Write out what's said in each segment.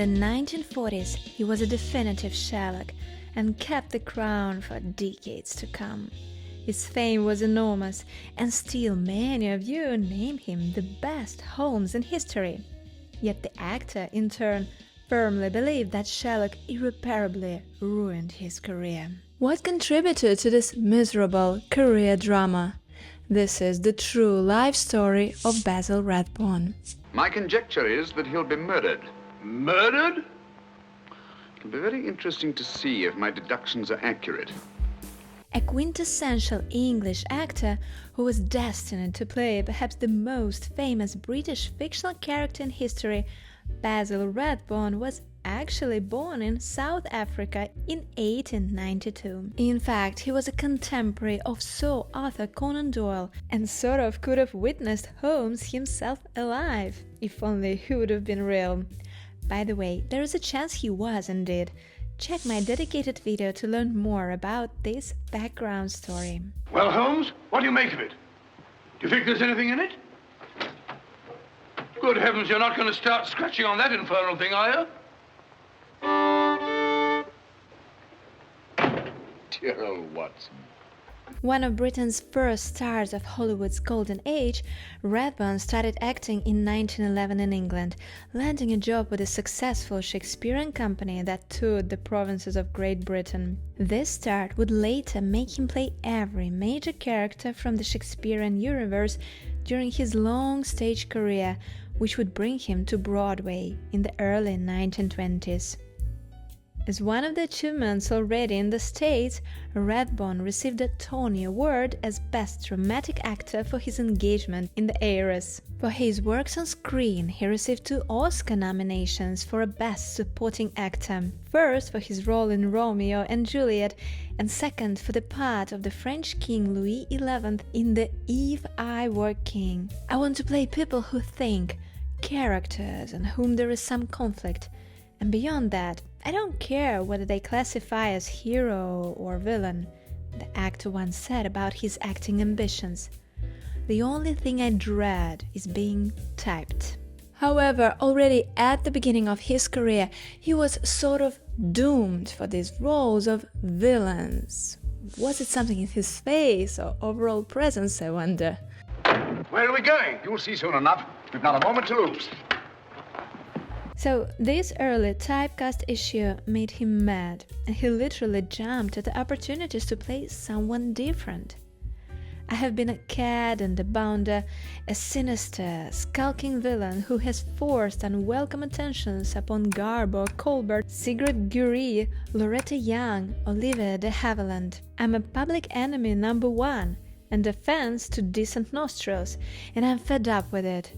the 1940s, he was a definitive Sherlock and kept the crown for decades to come. His fame was enormous, and still many of you name him the best Holmes in history. Yet the actor, in turn, firmly believed that Sherlock irreparably ruined his career. What contributed to this miserable career drama? This is the true life story of Basil Rathbone. My conjecture is that he'll be murdered. Murdered? It'll be very interesting to see if my deductions are accurate. A quintessential English actor who was destined to play perhaps the most famous British fictional character in history, Basil Rathbone was actually born in South Africa in 1892. In fact, he was a contemporary of Sir Arthur Conan Doyle and sort of could have witnessed Holmes himself alive, if only he would have been real. By the way, there is a chance he was indeed. Check my dedicated video to learn more about this background story. Well, Holmes, what do you make of it? Do you think there's anything in it? Good heavens, you're not going to start scratching on that infernal thing, are you? Dear old Watson. One of Britain's first stars of Hollywood's golden age, Rathbone started acting in 1911 in England, landing a job with a successful Shakespearean company that toured the provinces of Great Britain. This start would later make him play every major character from the Shakespearean universe during his long stage career, which would bring him to Broadway in the early 1920s. As one of the achievements already in the States, Rathbone received a Tony Award as Best Dramatic Actor for his engagement in The Heiress. For his works on screen, he received 2 Oscar nominations for a Best Supporting Actor, first for his role in Romeo and Juliet, and second for the part of the French King Louis XI in the If I Were King. I want to play people who think, characters in whom there is some conflict, and beyond that, I don't care whether they classify as hero or villain, the actor once said about his acting ambitions. The only thing I dread is being typed. However, already at the beginning of his career, he was sort of doomed for these roles of villains. Was it something in his face or overall presence, I wonder? Where are we going? You'll see soon enough. We've not a moment to lose. So this early typecast issue made him mad, and he literally jumped at the opportunities to play someone different. I have been a cad and a bounder, a sinister, skulking villain who has forced unwelcome attentions upon Garbo, Colbert, Sigrid Curie, Loretta Young, Olivia de Havilland. I'm a public enemy #1 and offense to decent nostrils, and I'm fed up with it.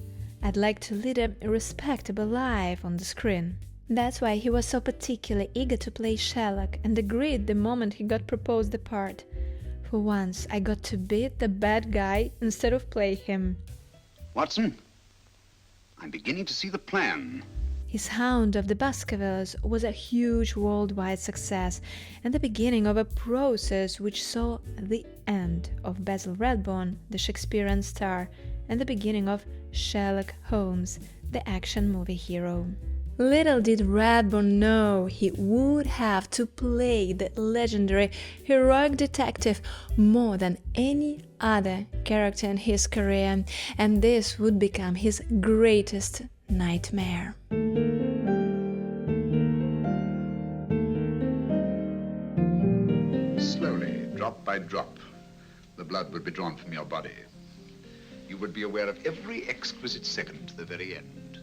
I'd like to lead a respectable life on the screen. That's why he was so particularly eager to play Sherlock and agreed the moment he got proposed the part. For once, I got to beat the bad guy instead of play him. Watson, I'm beginning to see the plan. His Hound of the Baskervilles was a huge worldwide success and the beginning of a process which saw the end of Basil Rathbone, the Shakespearean star, and the beginning of Sherlock Holmes, the action movie hero. Little did Rathbone know he would have to play the legendary heroic detective more than any other character in his career, and this would become his greatest nightmare. Slowly, drop by drop, the blood would be drawn from your body. You would be aware of every exquisite second to the very end.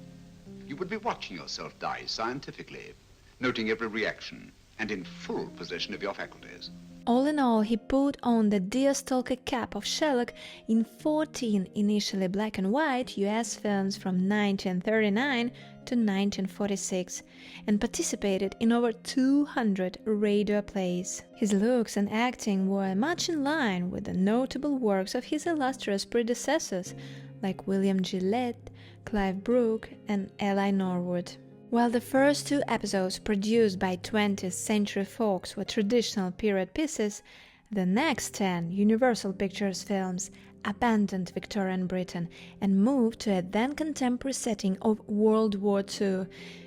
You would be watching yourself die scientifically, noting every reaction, and in full possession of your faculties. All in all, he put on the deerstalker cap of Sherlock in 14 initially black and white US films from 1939 to 1946 and participated in over 200 radio plays. His looks and acting were much in line with the notable works of his illustrious predecessors like William Gillette, Clive Brooke and Eli Norwood. While the first 2 episodes produced by 20th Century Fox were traditional period pieces, the next 10 Universal Pictures films abandoned Victorian Britain and moved to a then contemporary setting of World War II,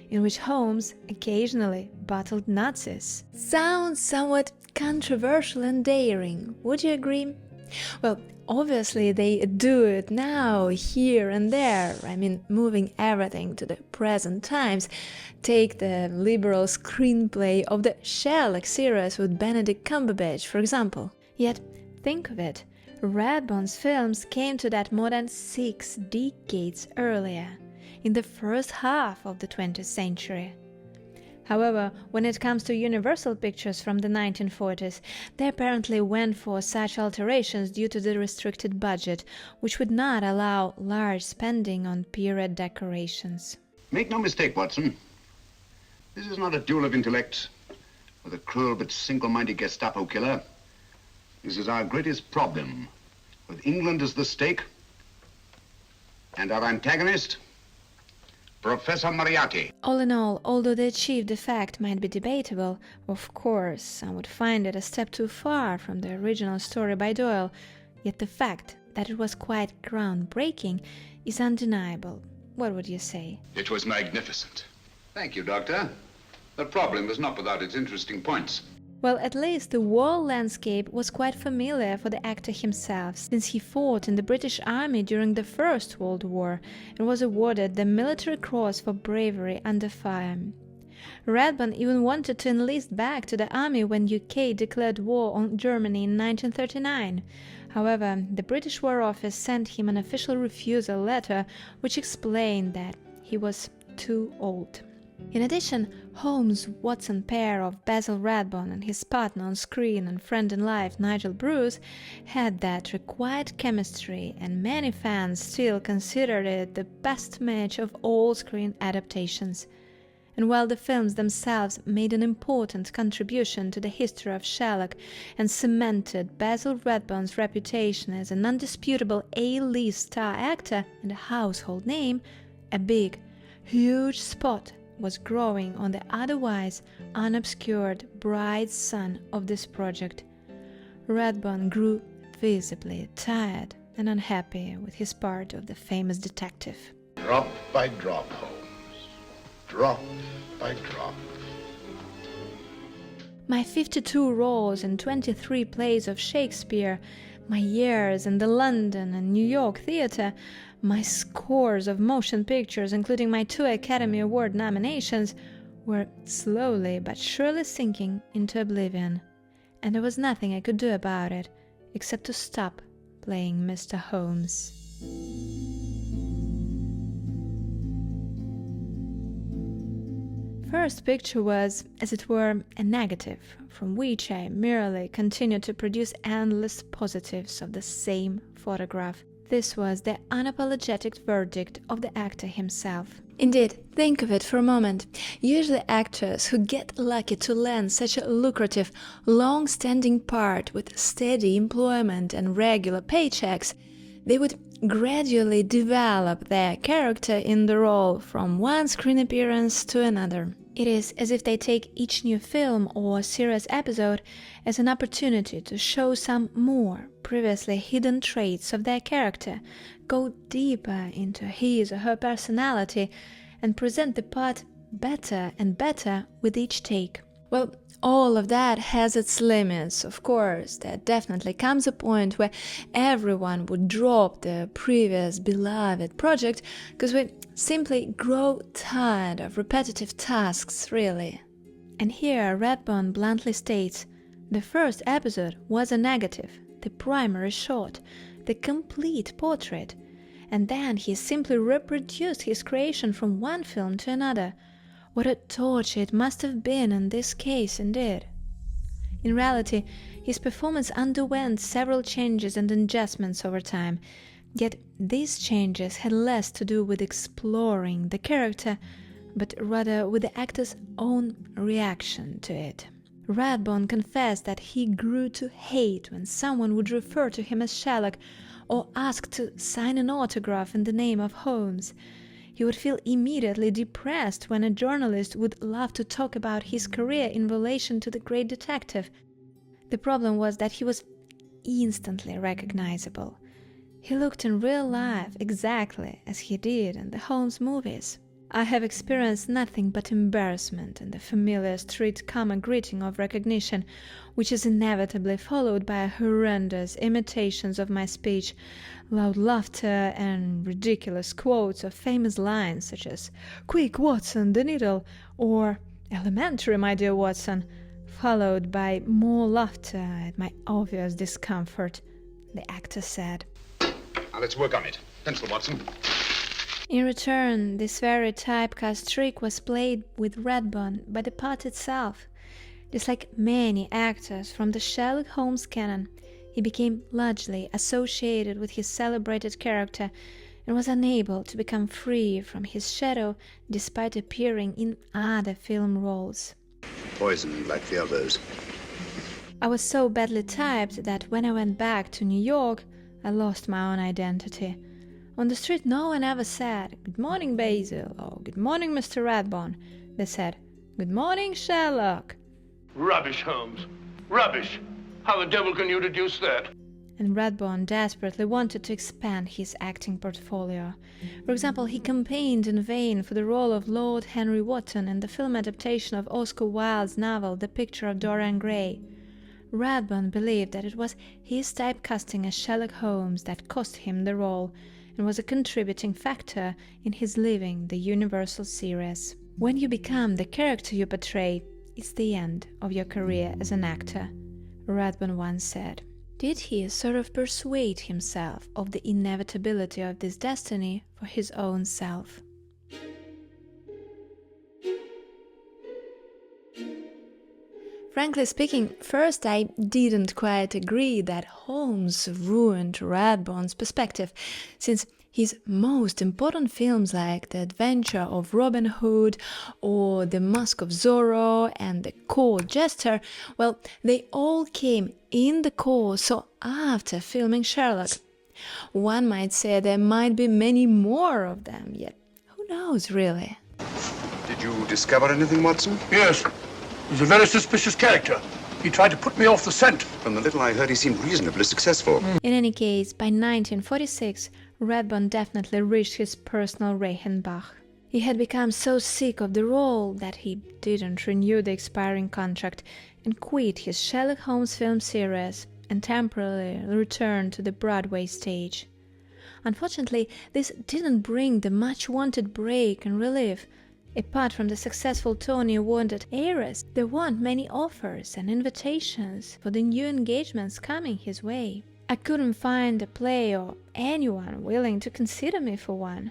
in which Holmes occasionally battled Nazis. Sounds somewhat controversial and daring, would you agree? Well, obviously they do it now, here and there, moving everything to the present times. Take the liberal screenplay of the Sherlock series with Benedict Cumberbatch, for example. Yet, think of it, Rathbone's films came to that more than 6 decades earlier, in the first half of the 20th century. However, when it comes to Universal Pictures from the 1940s, they apparently went for such alterations due to the restricted budget, which would not allow large spending on period decorations. Make no mistake, Watson. This is not a duel of intellect with a cruel but single-minded Gestapo killer. This is our greatest problem, with England as the stake, and our antagonist, Professor Moriarty. All in all, although the achieved effect might be debatable, of course, some would find it a step too far from the original story by Doyle, yet the fact that it was quite groundbreaking is undeniable. What would you say? It was magnificent. Thank you, Doctor. The problem was not without its interesting points. Well, at least the world landscape was quite familiar for the actor himself, since he fought in the British Army during the First World War and was awarded the Military Cross for bravery under fire. Rathbone even wanted to enlist back to the army when UK declared war on Germany in 1939. However, the British War Office sent him an official refusal letter which explained that he was too old. In addition, Holmes-Watson pair of Basil Rathbone and his partner on screen and friend in life Nigel Bruce had that required chemistry, and many fans still considered it the best match of all screen adaptations. And while the films themselves made an important contribution to the history of Sherlock and cemented Basil Rathbone's reputation as an undisputable A-list star actor and a household name, a big, huge spot was growing on the otherwise unobscured bright sun of this project. Rathbone grew visibly tired and unhappy with his part of the famous detective. Drop by drop, Holmes. Drop by drop. My 52 roles in 23 plays of Shakespeare, my years in the London and New York theatre, my scores of motion pictures, including my 2 Academy Award nominations, were slowly but surely sinking into oblivion, and there was nothing I could do about it except to stop playing Mr. Holmes. First picture was, as it were, a negative, from which I merely continued to produce endless positives of the same photograph. This was the unapologetic verdict of the actor himself. Indeed, think of it for a moment. Usually actors who get lucky to land such a lucrative, long-standing part with steady employment and regular paychecks, they would gradually develop their character in the role from one screen appearance to another. It is as if they take each new film or series episode as an opportunity to show some more previously hidden traits of their character, go deeper into his or her personality, and present the part better and better with each take. Well, all of that has its limits, of course. There definitely comes a point where everyone would drop their previous beloved project because we simply grow tired of repetitive tasks, really. And here Rathbone bluntly states, the first episode was a negative, the primary shot, the complete portrait, and then he simply reproduced his creation from one film to another. What a torture it must have been in this case, indeed. In reality, his performance underwent several changes and adjustments over time, yet these changes had less to do with exploring the character, but rather with the actor's own reaction to it. Rathbone confessed that he grew to hate when someone would refer to him as Sherlock or ask to sign an autograph in the name of Holmes. He would feel immediately depressed when a journalist would love to talk about his career in relation to the great detective. The problem was that he was instantly recognizable. He looked in real life exactly as he did in the Holmes movies. I have experienced nothing but embarrassment and the familiar street common greeting of recognition, which is inevitably followed by horrendous imitations of my speech, loud laughter, and ridiculous quotes of famous lines such as "Quick, Watson, the needle," or "Elementary, my dear Watson," followed by more laughter at my obvious discomfort, the actor said. Now let's work on it. Pencil, Watson. In return, this very typecast trick was played with Rathbone by the part itself. Just like many actors from the Sherlock Holmes canon, he became largely associated with his celebrated character and was unable to become free from his shadow despite appearing in other film roles. Poison, like the others. I was so badly typed that when I went back to New York, I lost my own identity. On the street, no one ever said, "Good morning, Basil," or "Good morning, Mr. Rathbone." They said, "Good morning, Sherlock." Rubbish, Holmes. Rubbish. How the devil can you deduce that? And Rathbone desperately wanted to expand his acting portfolio. For example, he campaigned in vain for the role of Lord Henry Wotton in the film adaptation of Oscar Wilde's novel The Picture of Dorian Gray. Rathbone believed that it was his typecasting as Sherlock Holmes that cost him the role, and was a contributing factor in his leaving the Universal series. When you become the character you portray, it's the end of your career as an actor, Rathbone once said. Did he sort of persuade himself of the inevitability of this destiny for his own self? Frankly speaking, first I didn't quite agree that Holmes ruined Rathbone's perspective, since his most important films like The Adventure of Robin Hood or The Mask of Zorro and The Court Jester, well, they all came in the course or after filming Sherlock. One might say there might be many more of them, yet who knows really? Did you discover anything, Watson? Yes. He's a very suspicious character. He tried to put me off the scent. From the little I heard, he seemed reasonably successful. In any case, by 1946, Rathbone definitely reached his personal Reichenbach. He had become so sick of the role that he didn't renew the expiring contract and quit his Sherlock Holmes film series and temporarily returned to the Broadway stage. Unfortunately, this didn't bring the much-wanted break and relief. Apart from the successful Tony Awarded heiress, there weren't many offers and invitations for the new engagements coming his way. I couldn't find a play or anyone willing to consider me for one.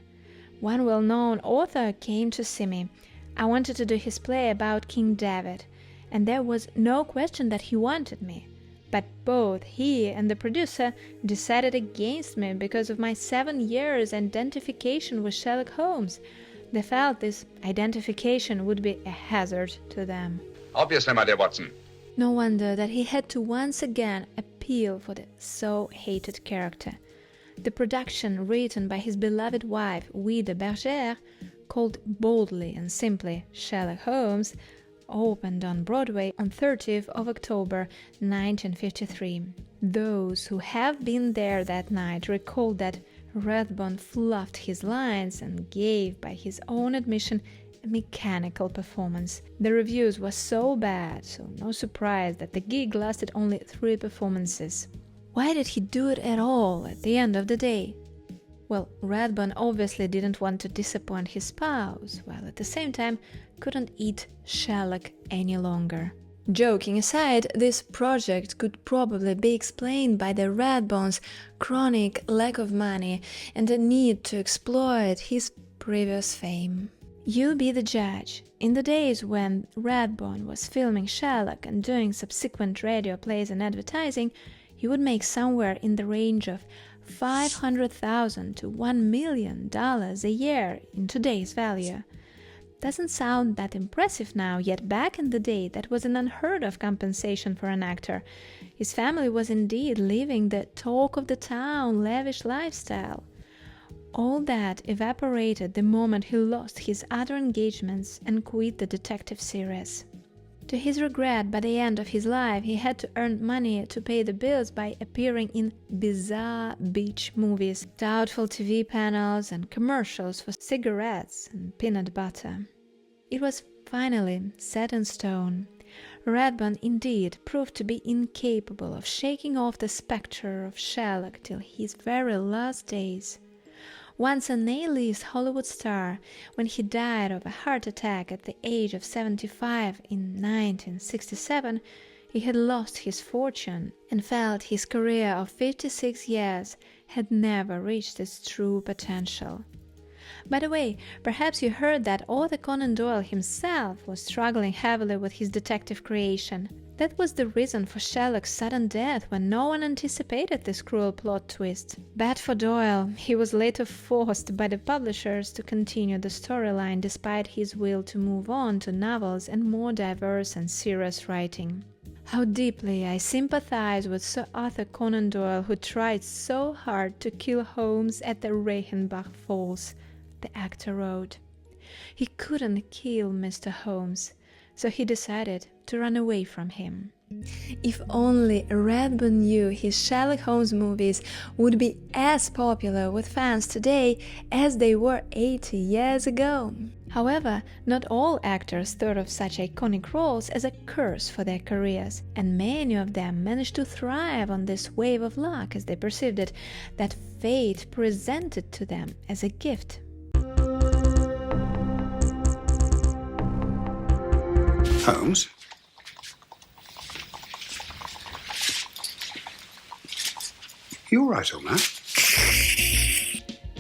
One well-known author came to see me. I wanted to do his play about King David, and there was no question that he wanted me. But both he and the producer decided against me because of my 7 years identification with Sherlock Holmes. They felt this identification would be a hazard to them. Obviously, my dear Watson. No wonder that he had to once again appeal for the so-hated character. The production, written by his beloved wife, Ouida Bergère, called boldly and simply Sherlock Holmes, opened on Broadway on 30th of October 1953. Those who have been there that night recall that Rathbone fluffed his lines and gave, by his own admission, a mechanical performance. The reviews were so bad, so no surprise that the gig lasted only 3 performances. Why did he do it at all at the end of the day? Well, Rathbone obviously didn't want to disappoint his spouse, while at the same time couldn't eat Sherlock any longer. Joking aside, this project could probably be explained by the Rathbone's chronic lack of money and the need to exploit his previous fame. You be the judge. In the days when Rathbone was filming Sherlock and doing subsequent radio plays and advertising, he would make somewhere in the range of $500,000 to $1 million a year in today's value. Doesn't sound that impressive now, yet back in the day that was an unheard of compensation for an actor. His family was indeed living the talk of the town, lavish lifestyle. All that evaporated the moment he lost his other engagements and quit the detective series. To his regret, by the end of his life, he had to earn money to pay the bills by appearing in bizarre beach movies, doubtful TV panels, and commercials for cigarettes and peanut butter. It was finally set in stone. Rathbone indeed proved to be incapable of shaking off the spectre of Sherlock till his very last days. Once an A-list Hollywood star, when he died of a heart attack at the age of 75 in 1967, he had lost his fortune and felt his career of 56 years had never reached its true potential. By the way, perhaps you heard that Arthur Conan Doyle himself was struggling heavily with his detective creation. That was the reason for Sherlock's sudden death when no one anticipated this cruel plot twist. Bad for Doyle, he was later forced by the publishers to continue the storyline despite his will to move on to novels and more diverse and serious writing. How deeply I sympathize with Sir Arthur Conan Doyle, who tried so hard to kill Holmes at the Reichenbach Falls, the actor wrote. He couldn't kill Mr. Holmes, so he decided to run away from him. If only Rathbone knew his Sherlock Holmes movies would be as popular with fans today as they were 80 years ago. However, not all actors thought of such iconic roles as a curse for their careers, and many of them managed to thrive on this wave of luck as they perceived it, that fate presented to them as a gift. Holmes? You all right, old man?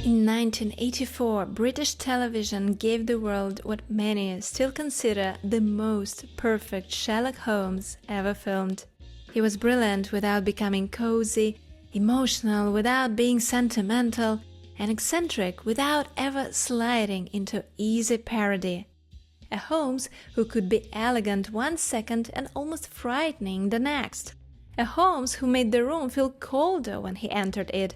In 1984, British television gave the world what many still consider the most perfect Sherlock Holmes ever filmed. He was brilliant without becoming cozy, emotional without being sentimental, and eccentric without ever sliding into easy parody. A Holmes who could be elegant one second and almost frightening the next. A Holmes who made the room feel colder when he entered it.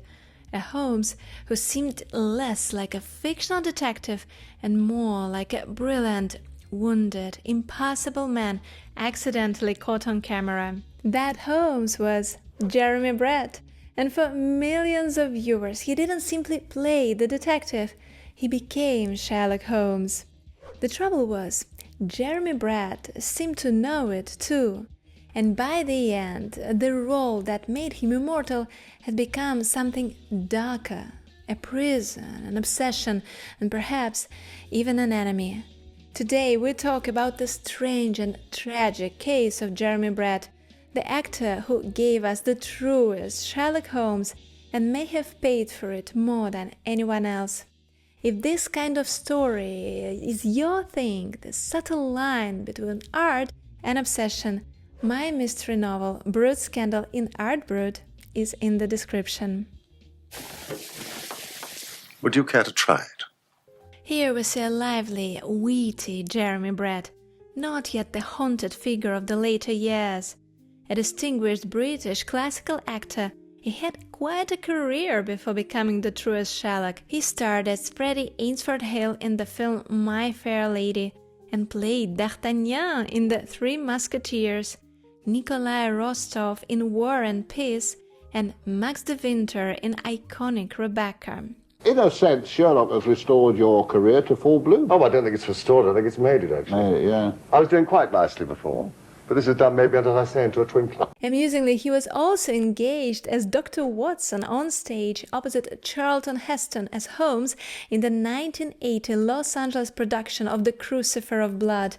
A Holmes who seemed less like a fictional detective and more like a brilliant, wounded, impossible man accidentally caught on camera. That Holmes was Jeremy Brett, and for millions of viewers he didn't simply play the detective, he became Sherlock Holmes. The trouble was, Jeremy Brett seemed to know it too, and by the end, the role that made him immortal had become something darker, a prison, an obsession, and perhaps even an enemy. Today we talk about the strange and tragic case of Jeremy Brett, the actor who gave us the truest Sherlock Holmes and may have paid for it more than anyone else. If this kind of story is your thing, the subtle line between art and obsession, my mystery novel, Brood Scandal in Art Brood, is in the description. Would you care to try it? Here we see a lively, witty Jeremy Brett, not yet the haunted figure of the later years. A distinguished British classical actor, he had quite a career before becoming the truest Sherlock. He starred as Freddie Ainsford Hale in the film My Fair Lady and played D'Artagnan in The Three Musketeers, Nikolai Rostov in War and Peace, and Max de Winter in iconic Rebecca. In a sense, Sherlock has restored your career to full bloom. Oh, I don't think it's restored. I think it's made it, actually. Made it, yeah. I was doing quite nicely before, but this is done maybe, as I say, into a twinkling. Amusingly, he was also engaged as Dr. Watson on stage opposite Charlton Heston as Holmes in the 1980 Los Angeles production of The Crucifer of Blood.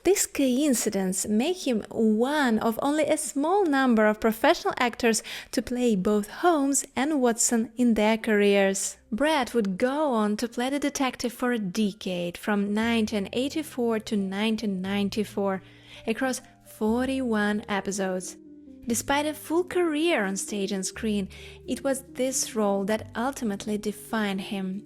This coincidence made him one of only a small number of professional actors to play both Holmes and Watson in their careers. Brett would go on to play the detective for a decade, from 1984 to 1994, across 41 episodes. Despite a full career on stage and screen, it was this role that ultimately defined him.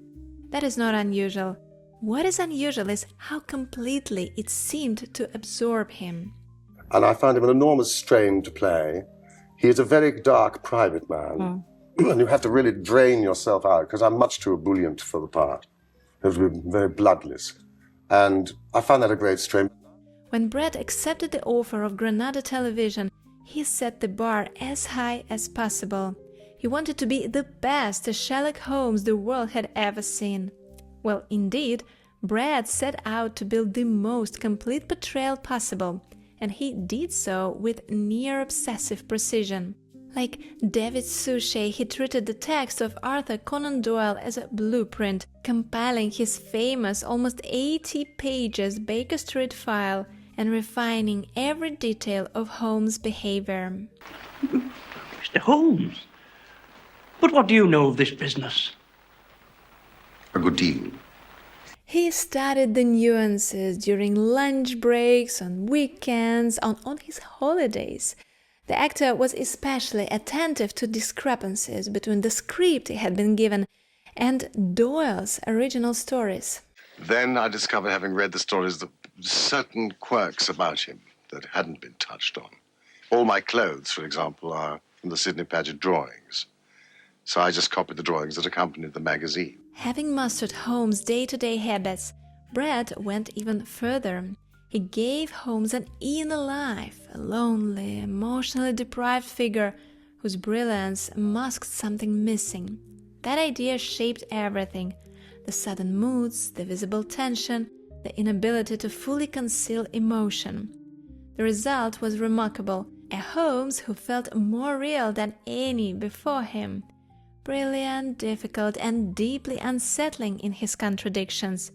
That is not unusual. What is unusual is how completely it seemed to absorb him. And I found him an enormous strain to play. He is a very dark, private man. And you have to really drain yourself out, because I'm much too ebullient for the part. It was very bloodless. And I found that a great strain. When Brett accepted the offer of Granada Television, he set the bar as high as possible. He wanted to be the best Sherlock Holmes the world had ever seen. Well, indeed, Brett set out to build the most complete portrayal possible, and he did so with near-obsessive precision. Like David Suchet, he treated the text of Arthur Conan Doyle as a blueprint, compiling his famous almost 80 pages Baker Street file and refining every detail of Holmes' behavior. Mr. Holmes, but what do you know of this business? A good deal. He studied the nuances during lunch breaks, on weekends, on his holidays. The actor was especially attentive to discrepancies between the script he had been given and Doyle's original stories. Then I discovered, having read the stories, that certain quirks about him that hadn't been touched on. All my clothes, for example, are from the Sidney Paget drawings. So I just copied the drawings that accompanied the magazine. Having mastered Holmes' day-to-day habits, Brett went even further. He gave Holmes an inner life, a lonely, emotionally deprived figure whose brilliance masked something missing. That idea shaped everything: the sudden moods, the visible tension, the inability to fully conceal emotion. The result was remarkable: a Holmes who felt more real than any before him. Brilliant, difficult, and deeply unsettling in his contradictions.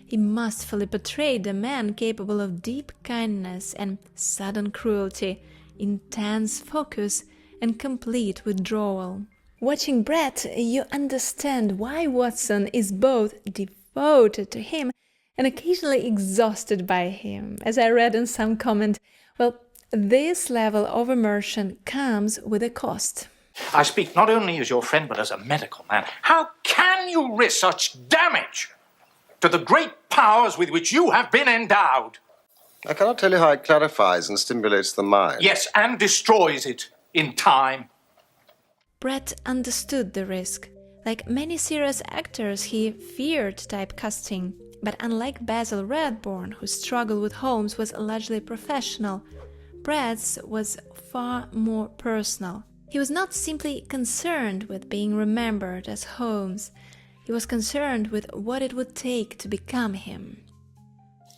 He masterfully portrayed a man capable of deep kindness and sudden cruelty, intense focus, and complete withdrawal. Watching Brett, you understand why Watson is both devoted to him and occasionally exhausted by him. As I read in some comment, well, this level of immersion comes with a cost. I speak not only as your friend, but as a medical man. How can you risk such damage to the great powers with which you have been endowed? I cannot tell you how it clarifies and stimulates the mind. Yes, and destroys it in time. Brett understood the risk. Like many serious actors, he feared typecasting. But unlike Basil Rathbone, whose struggle with Holmes was largely professional, Brett's was far more personal. He was not simply concerned with being remembered as Holmes. He was concerned with what it would take to become him.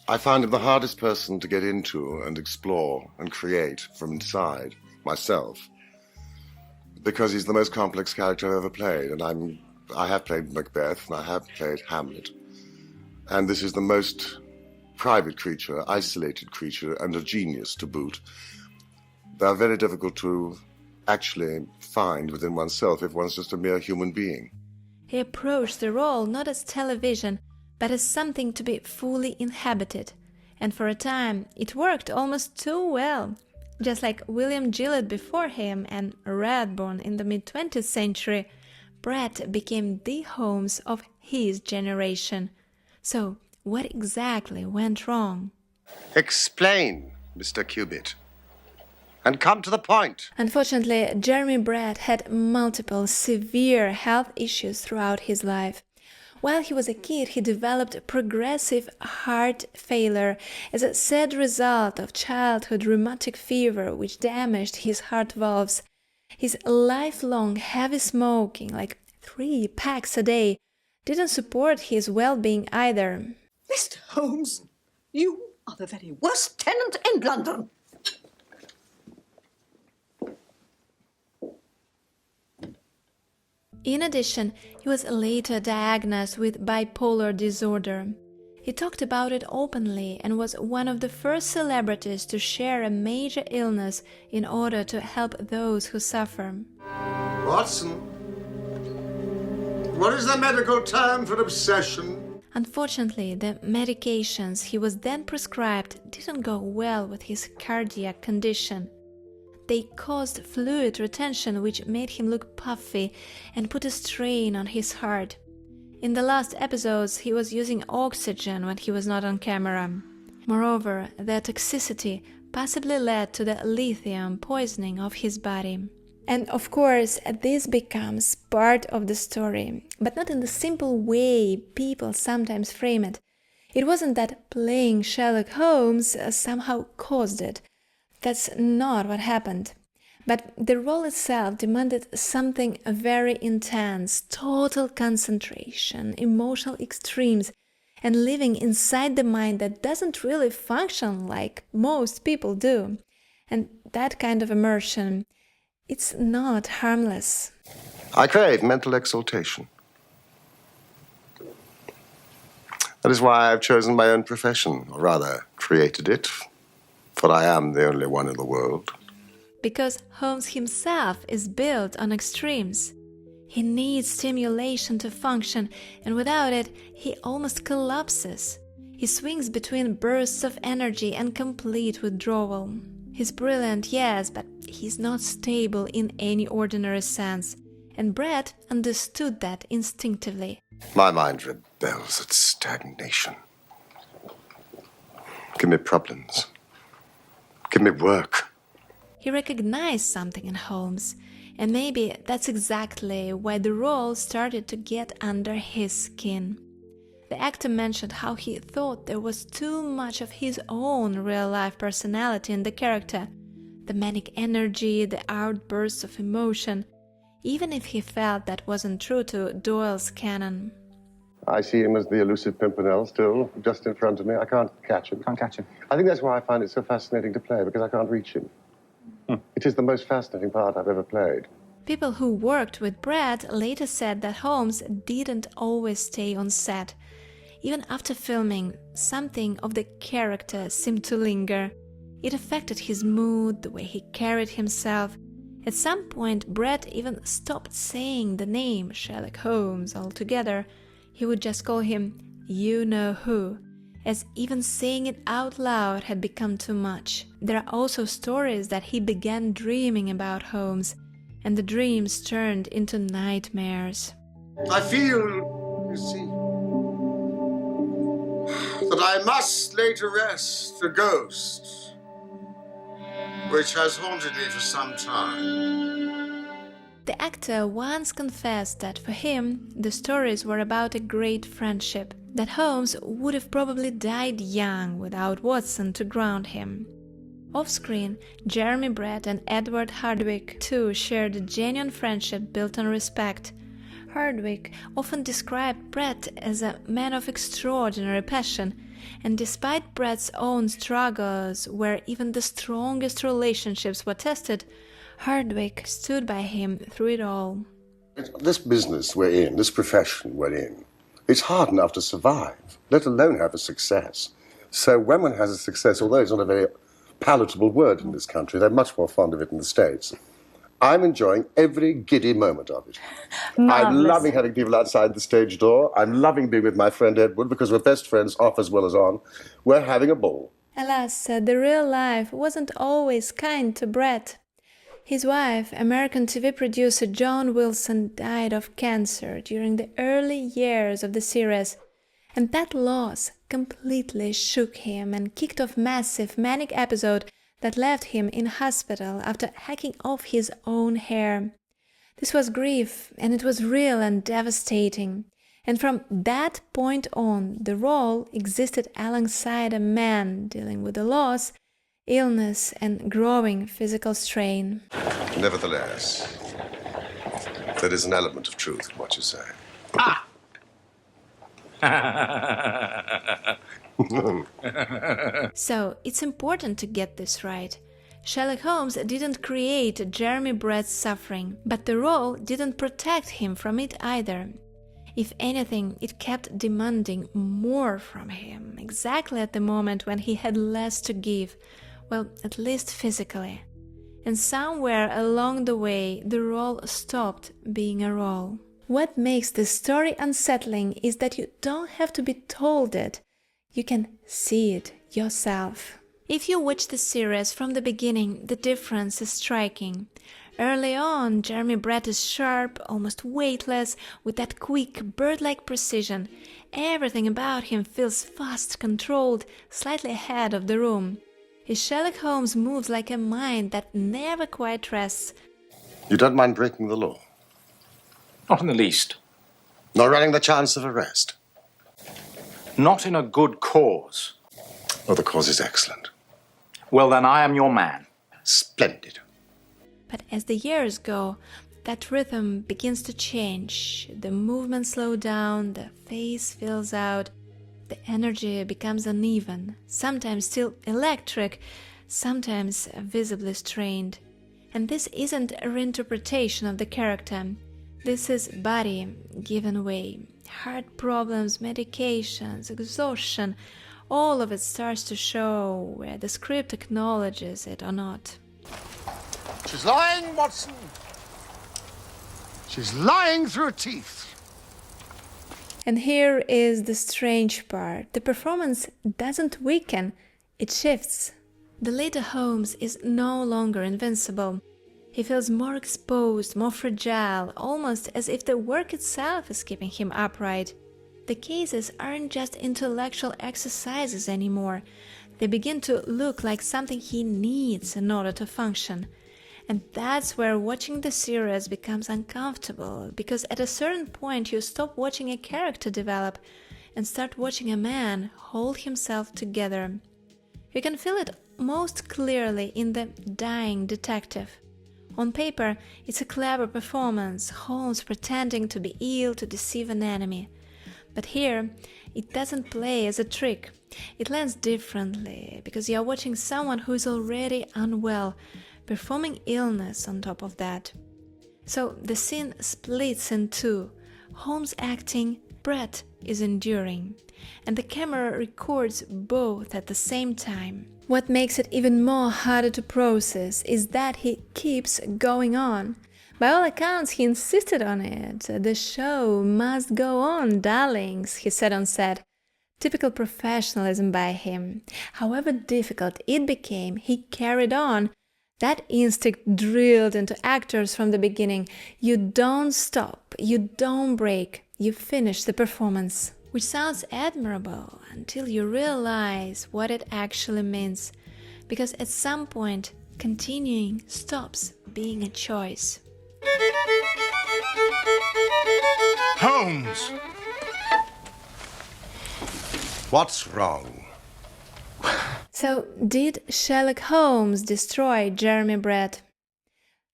I found him the hardest person to get into and explore and create from inside myself, because he's the most complex character I've ever played. And I have played Macbeth and I have played Hamlet. And this is the most private creature, isolated creature, and a genius to boot. They're very difficult to actually find within oneself if one's just a mere human being. He approached the role not as television, but as something to be fully inhabited. And for a time, it worked almost too well. Just like William Gillett before him and Rathbone in the mid-20th century, Brett became the Holmes of his generation. So, what exactly went wrong? Explain, Mr. Cubitt. And come to the point. Unfortunately, Jeremy Brett had multiple severe health issues throughout his life. While he was a kid, he developed progressive heart failure as a sad result of childhood rheumatic fever, which damaged his heart valves. His lifelong heavy smoking, like 3 packs a day, didn't support his well-being either. Mr. Holmes, you are the very worst tenant in London. In addition, he was later diagnosed with bipolar disorder. He talked about it openly and was one of the first celebrities to share a major illness in order to help those who suffer. Watson, what is the medical term for obsession? Unfortunately, the medications he was then prescribed didn't go well with his cardiac condition. They caused fluid retention, which made him look puffy and put a strain on his heart. In the last episodes, he was using oxygen when he was not on camera. Moreover, their toxicity possibly led to the lithium poisoning of his body. And of course, this becomes part of the story, but not in the simple way people sometimes frame it. It wasn't that playing Sherlock Holmes somehow caused it. That's not what happened. But the role itself demanded something very intense, total concentration, emotional extremes, and living inside the mind that doesn't really function like most people do. And that kind of immersion, it's not harmless. I crave mental exaltation. That is why I've chosen my own profession, or rather, created it, for I am the only one in the world. Because Holmes himself is built on extremes. He needs stimulation to function, and without it, he almost collapses. He swings between bursts of energy and complete withdrawal. He's brilliant, yes, but he's not stable in any ordinary sense, and Brett understood that instinctively. My mind rebels at stagnation. Give me problems. Give me work. He recognized something in Holmes, and maybe that's exactly why the role started to get under his skin. The actor mentioned how he thought there was too much of his own real-life personality in the character, the manic energy, the outbursts of emotion, even if he felt that wasn't true to Doyle's canon. I see him as the elusive Pimpernel still, just in front of me. I can't catch him. Can't catch him. I think that's why I find it so fascinating to play, because I can't reach him. It is the most fascinating part I've ever played. People who worked with Brett later said that Holmes didn't always stay on set. Even after filming, something of the character seemed to linger. It affected his mood, the way he carried himself. At some point, Brett even stopped saying the name Sherlock Holmes altogether. He would just call him you-know-who, as even saying it out loud had become too much. There are also stories that he began dreaming about Holmes, and the dreams turned into nightmares. I feel, you see, that I must lay to rest the ghost which has haunted me for some time. The actor once confessed that for him, the stories were about a great friendship, that Holmes would have probably died young without Watson to ground him. Off-screen, Jeremy Brett and Edward Hardwicke too shared a genuine friendship built on respect. Hardwicke often described Brett as a man of extraordinary passion, and despite Brett's own struggles, where even the strongest relationships were tested, Hardwicke stood by him through it all. This business we're in, this profession we're in, it's hard enough to survive, let alone have a success. So when one has a success, although it's not a very palatable word in this country, they're much more fond of it in the States, I'm enjoying every giddy moment of it. I'm loving having people outside the stage door. I'm loving being with my friend Edward because we're best friends off as well as on. We're having a ball. Alas, the real life wasn't always kind to Brett. His wife, American TV producer John Wilson, died of cancer during the early years of the series, and that loss completely shook him and kicked off a massive manic episode that left him in hospital after hacking off his own hair. This was grief, and it was real and devastating. And from that point on, the role existed alongside a man dealing with the loss, illness, and growing physical strain. Nevertheless, there is an element of truth in what you say. So, it's important to get this right. Sherlock Holmes didn't create Jeremy Brett's suffering, but the role didn't protect him from it either. If anything, it kept demanding more from him, exactly at the moment when he had less to give, well, at least physically. And somewhere along the way, the role stopped being a role. What makes the story unsettling is that you don't have to be told it. You can see it yourself. If you watch the series from the beginning, the difference is striking. Early on, Jeremy Brett is sharp, almost weightless, with that quick, bird-like precision. Everything about him feels fast, controlled, slightly ahead of the room. His Sherlock Holmes moves like a mind that never quite rests. You don't mind breaking the law? Not in the least. Not running the chance of arrest? not in a good cause. Oh, the cause is excellent. Well, then I am your man. Splendid. But as the years go, that rhythm begins to change. The movements slow down, the face fills out, the energy becomes uneven, sometimes still electric, sometimes visibly strained. And this isn't a reinterpretation of the character. This is body given way. Heart problems, medications, exhaustion, all of it starts to show where the script acknowledges it or not. She's lying, Watson. She's lying through her teeth. And here is the strange part. The performance doesn't weaken, it shifts. The later Holmes is no longer invincible. He feels more exposed, more fragile, almost as if the work itself is keeping him upright. The cases aren't just intellectual exercises anymore. They begin to look like something he needs in order to function. And that's where watching the series becomes uncomfortable, because at a certain point you stop watching a character develop and start watching a man hold himself together. You can feel it most clearly in The Dying Detective. On paper, it's a clever performance, Holmes pretending to be ill to deceive an enemy. But here, it doesn't play as a trick. It lands differently, because you're watching someone who is already unwell, performing illness on top of that. So the scene splits in two. Holmes acting, Brett is enduring. And the camera records both at the same time. What makes it even more harder to process is that he keeps going on. By all accounts, he insisted on it. The show must go on, darlings, he said on set. Typical professionalism by him. However difficult it became, he carried on. That instinct drilled into actors from the beginning. You don't stop, you don't break, you finish the performance. Which sounds admirable until you realize what it actually means. Because at some point, continuing stops being a choice. Holmes! What's wrong? So, did Sherlock Holmes destroy Jeremy Brett?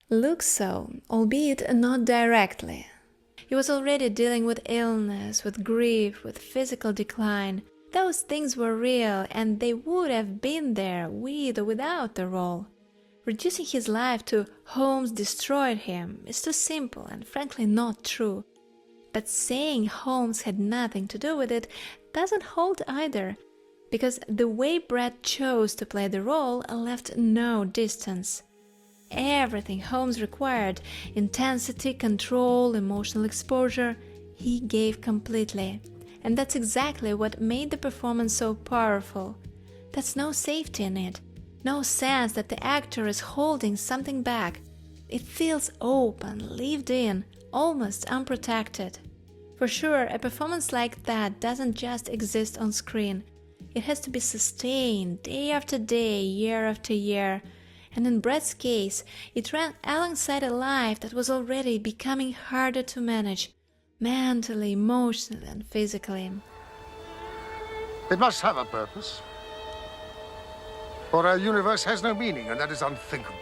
Looks so, albeit not directly. He was already dealing with illness, with grief, with physical decline. Those things were real, and they would have been there with or without the role. Reducing his life to Holmes destroyed him is too simple and frankly not true. But saying Holmes had nothing to do with it doesn't hold either, because the way Brett chose to play the role left no distance. Everything Holmes required, intensity, control, emotional exposure, he gave completely. And that's exactly what made the performance so powerful. There's no safety in it, no sense that the actor is holding something back. It feels open, lived in, almost unprotected. For sure, a performance like that doesn't just exist on screen. It has to be sustained day after day, year after year. And in Brett's case, it ran alongside a life that was already becoming harder to manage, mentally, emotionally, and physically. It must have a purpose. Or our universe has no meaning, and that is unthinkable.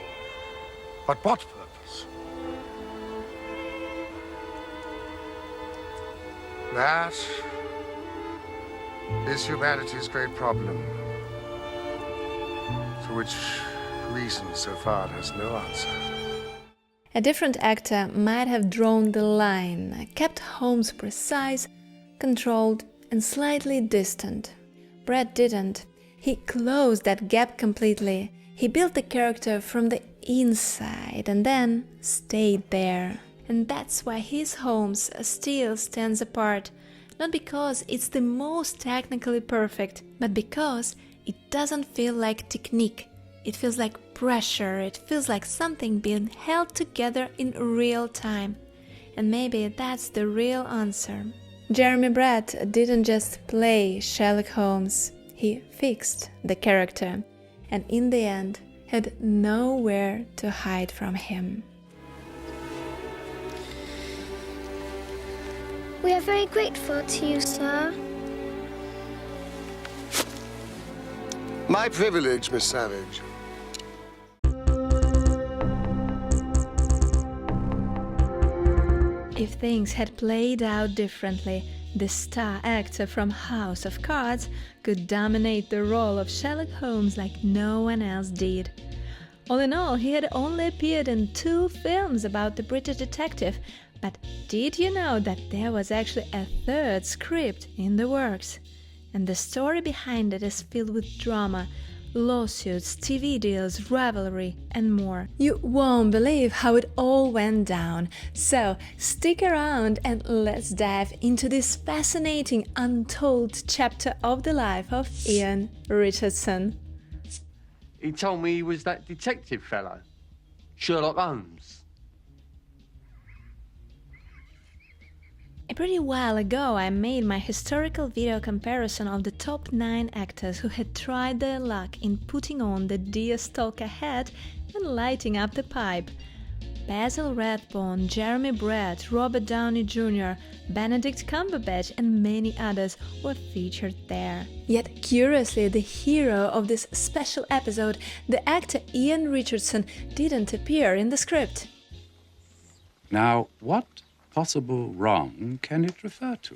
But what purpose? That is humanity's great problem, to which reason so far has no answer. A different actor might have drawn the line, kept Holmes precise, controlled, and slightly distant. Brett didn't. He closed that gap completely. He built the character from the inside and then stayed there. And that's why his Holmes still stands apart. Not because it's the most technically perfect, but because it doesn't feel like technique. It feels like pressure, it feels like something being held together in real time. And maybe that's the real answer. Jeremy Brett didn't just play Sherlock Holmes, he fixed the character, and in the end had nowhere to hide from him. We are very grateful to you, sir. My privilege, Miss Savage. If things had played out differently, the star actor from House of Cards could dominate the role of Sherlock Holmes like no one else did. All in all, he had only appeared in 2 films about the British detective, but did you know that there was actually a 3rd script in the works? And the story behind it is filled with drama, lawsuits, TV deals, rivalry, and more. You won't believe how it all went down, so stick around and let's dive into this fascinating untold chapter of the life of Ian Richardson. He told me he was that detective fellow, Sherlock Holmes. A pretty while ago I made my historical video comparison of the top 9 actors who had tried their luck in putting on the deer stalker hat and lighting up the pipe. Basil Rathbone, Jeremy Brett, Robert Downey Jr., Benedict Cumberbatch and many others were featured there. Yet curiously, the hero of this special episode, the actor Ian Richardson, didn't appear in the script. Now, what possible wrong can it refer to?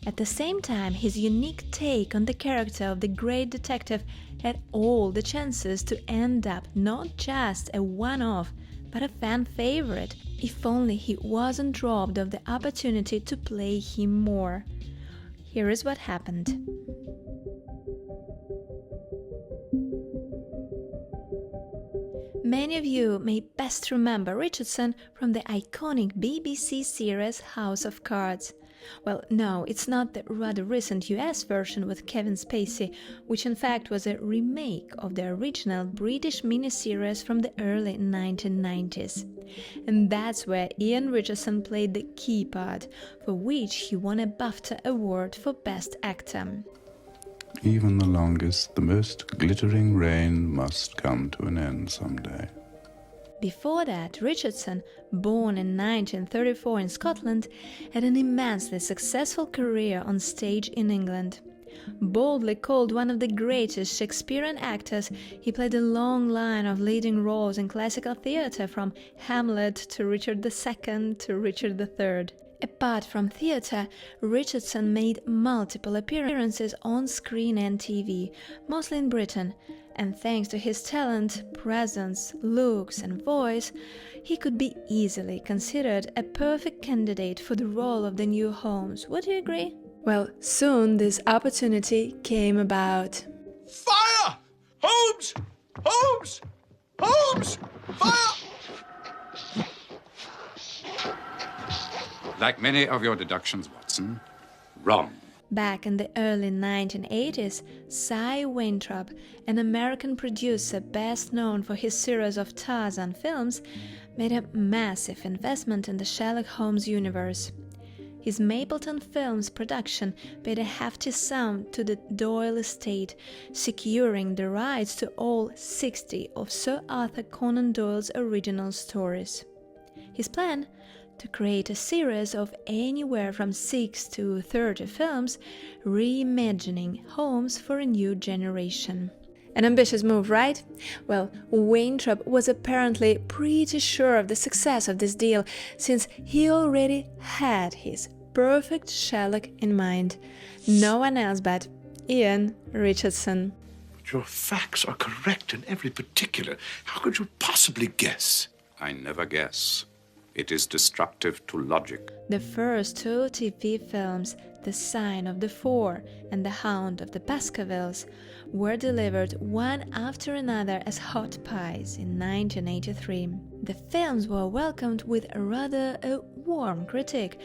At the same time, his unique take on the character of the great detective had all the chances to end up not just a one-off, but a fan favorite, if only he wasn't robbed of the opportunity to play him more. Here is what happened. Many of you may best remember Richardson from the iconic BBC series House of Cards. Well, no, it's not the rather recent US version with Kevin Spacey, which in fact was a remake of the original British miniseries from the early 1990s. And that's where Ian Richardson played the key part, for which he won a BAFTA award for Best Actor. Even the longest, the most glittering reign must come to an end someday. Before that, Richardson, born in 1934 in Scotland, had an immensely successful career on stage in England. Boldly called one of the greatest Shakespearean actors, he played a long line of leading roles in classical theatre, from Hamlet to Richard II to Richard III. Apart from theatre, Richardson made multiple appearances on screen and TV, mostly in Britain, and thanks to his talent, presence, looks and voice, he could be easily considered a perfect candidate for the role of the new Holmes. Would you agree? Well, soon this opportunity came about. Fire! Holmes! Holmes! Holmes! Fire! Like many of your deductions, Watson, wrong. Back in the early 1980s, Cy Weintraub, an American producer best known for his series of Tarzan films, made a massive investment in the Sherlock Holmes universe. His Mapleton Films production paid a hefty sum to the Doyle estate, securing the rights to all 60 of Sir Arthur Conan Doyle's original stories. His plan? To create a series of anywhere from 6 to 30 films, reimagining Holmes for a new generation. An ambitious move, right? Well, Weintraub was apparently pretty sure of the success of this deal, since he already had his perfect Sherlock in mind. No one else but Ian Richardson. But your facts are correct in every particular. How could you possibly guess? I never guess. It is destructive to logic. The first 2 TV films, The Sign of the Four and The Hound of the Baskervilles, were delivered one after another as hot pies in 1983. The films were welcomed with rather a warm critique.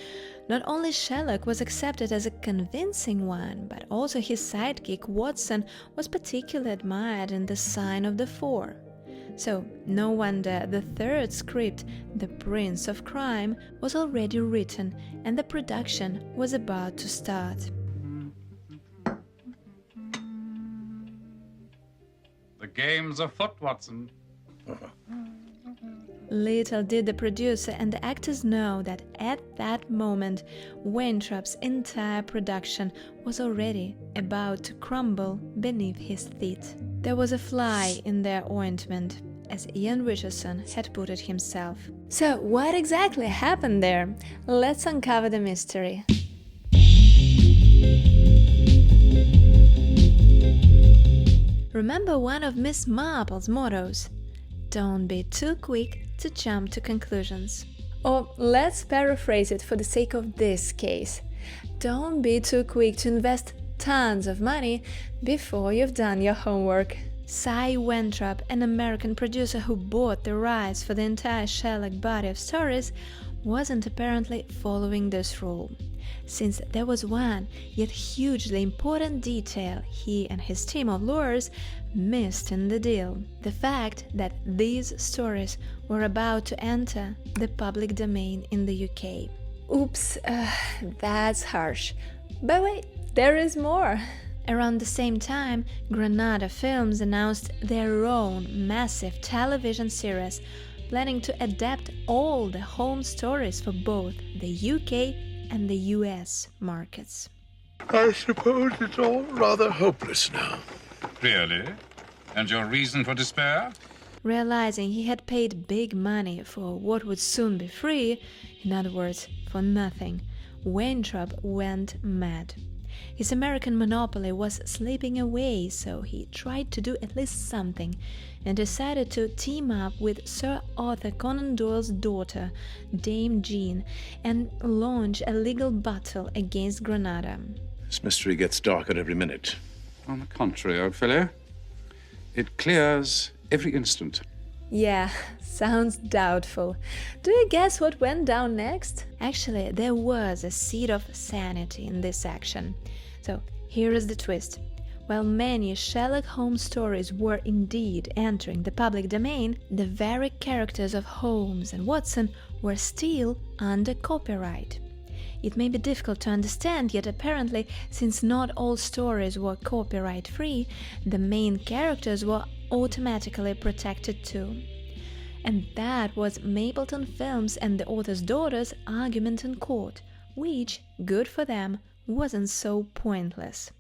Not only Sherlock was accepted as a convincing one, but also his sidekick Watson was particularly admired in The Sign of the Four. So, no wonder the 3rd script, The Prince of Crime, was already written and the production was about to start. The game's afoot, Watson. Little did the producer and the actors know that at that moment, Waintrop's entire production was already about to crumble beneath his feet. There was a fly in their ointment, as Ian Richardson had put it himself. So, what exactly happened there? Let's uncover the mystery. Remember one of Miss Marple's mottos? Don't be too quick to jump to conclusions. Or let's paraphrase it for the sake of this case. Don't be too quick to invest tons of money before you've done your homework. Cy Weintraub, an American producer who bought the rights for the entire Sherlock body of stories, wasn't apparently following this rule, since there was one yet hugely important detail he and his team of lawyers missed in the deal: the fact that these stories were about to enter the public domain in the UK. Oops, that's harsh. But wait, there is more. Around the same time, Granada Films announced their own massive television series, planning to adapt all the Holmes stories for both the UK and the US markets. I suppose it's all rather hopeless now. Really? And your reason for despair? Realizing he had paid big money for what would soon be free, in other words, for nothing, Weintraub went mad. His American monopoly was slipping away, so he tried to do at least something, and decided to team up with Sir Arthur Conan Doyle's daughter, Dame Jean, and launch a legal battle against Granada. This mystery gets darker every minute. On the contrary, old fellow, it clears every instant. Yeah, sounds doubtful. Do you guess what went down next? Actually, there was a seed of sanity in this action. So, here is the twist. While many Sherlock Holmes stories were indeed entering the public domain, the very characters of Holmes and Watson were still under copyright. It may be difficult to understand, yet apparently, since not all stories were copyright-free, the main characters were automatically protected too. And that was Mapleton Films and the author's daughter's argument in court, which, good for them, wasn't so pointless.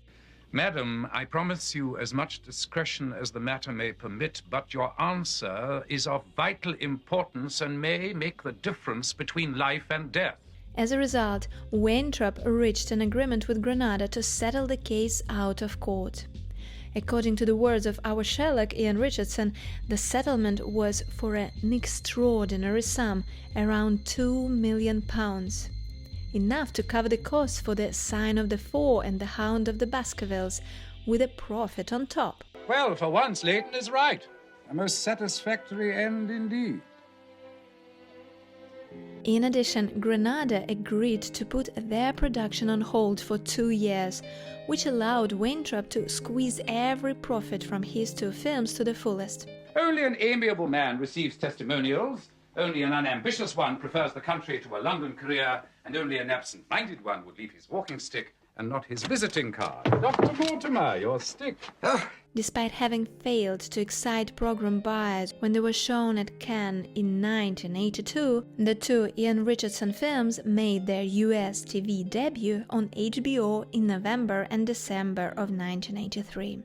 Madam, I promise you as much discretion as the matter may permit, but your answer is of vital importance and may make the difference between life and death. As a result, Weintraub reached an agreement with Granada to settle the case out of court. According to the words of our Sherlock, Ian Richardson, the settlement was for an extraordinary sum, around £2 million. Enough to cover the costs for the Sign of the Four and the Hound of the Baskervilles, with a profit on top. Well, for once, Leighton is right. A most satisfactory end indeed. In addition, Granada agreed to put their production on hold for 2 years, which allowed Weintraub to squeeze every profit from his 2 films to the fullest. Only an amiable man receives testimonials, only an unambitious one prefers the country to a London career, and only an absent-minded one would leave his walking stick and not his visiting card. Dr. Mortimer, your stick. Despite having failed to excite program buyers when they were shown at Cannes in 1982, the 2 Ian Richardson films made their US TV debut on HBO in November and December of 1983.